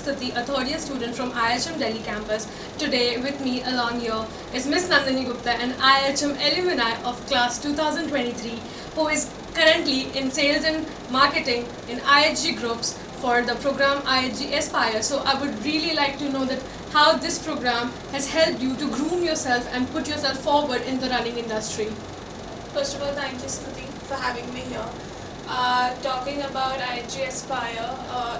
Stuti, a third-year student from IHM Delhi campus. Today, with me along here is Miss Nandini Gupta, an IHM alumni of class 2023, who is currently in sales and marketing in IHG Groups for the program IHG Aspire. So I would really like to know that how this program has helped you to groom yourself and put yourself forward in the running industry. First of all, thank you, Stuti, for having me here. Talking about IHG Aspire,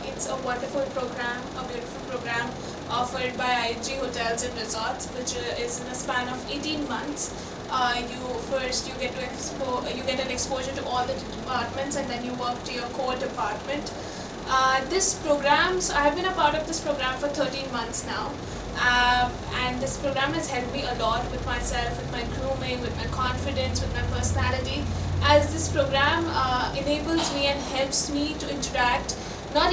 it's a wonderful program, a beautiful program offered by IHG Hotels and Resorts, which is in a span of 18 months. You get an exposure to all the departments, and then you work to your core department. I have been a part of this program for 13 months now. And this program has helped me a lot with myself, with my grooming, with my confidence, with my personality, as this program enables me and helps me to interact not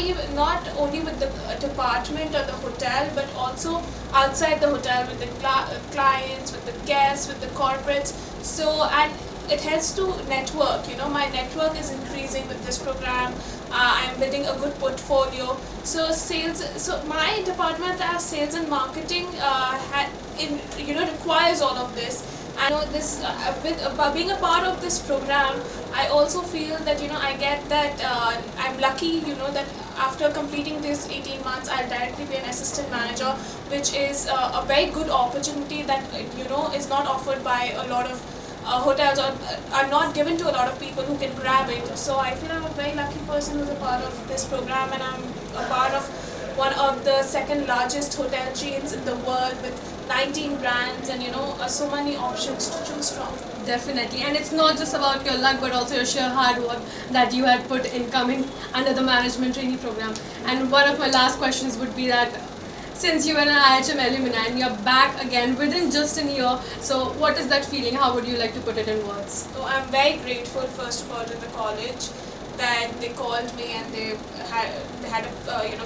only with the department or the hotel, but also outside the hotel with the clients, with the guests, with the corporates. And it helps to network. My network is increasing with this program. I'm building a good portfolio. So my department as sales and marketing requires all of this. I know this with being a part of this program, I also feel that I get that I'm lucky. That after completing this 18 months, I'll directly be an assistant manager, which is a very good opportunity that is not offered by a lot of hotels, or are not given to a lot of people who can grab it. So I feel I'm a very lucky person who's a part of this program, and I'm a part of one of the second largest hotel chains in the world with 19 brands and so many options to choose from. Definitely, and it's not just about your luck but also your sheer hard work that you had put in coming under the management trainee program. And one of my last questions would be that since you were an IHM alumni and you're back again within just a year, so what is that feeling? How would you like to put it in words? So I'm very grateful, first of all, to the college that they called me, and they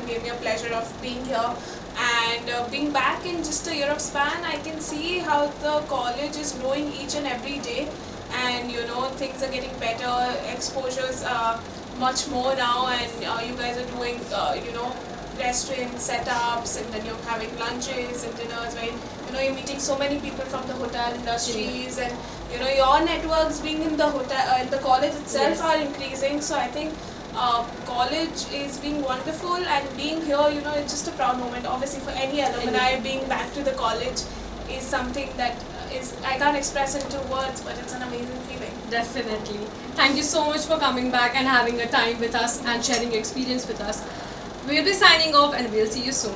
gave me a pleasure of being here. And being back in just a year of span, I can see how the college is growing each and every day, and things are getting better, exposures are much more now, and you guys are doing restaurant setups, and then you're having lunches and dinners where you're meeting so many people from the hotel industries, and your networks being in the hotel in the college itself are increasing. So I think college is being wonderful, and being here, it's just a proud moment. Obviously, for any alumni, being back to the college is something that I can't express into words, but it's an amazing feeling. Definitely. Thank you so much for coming back and having a time with us and sharing your experience with us. We'll be signing off, and we'll see you soon.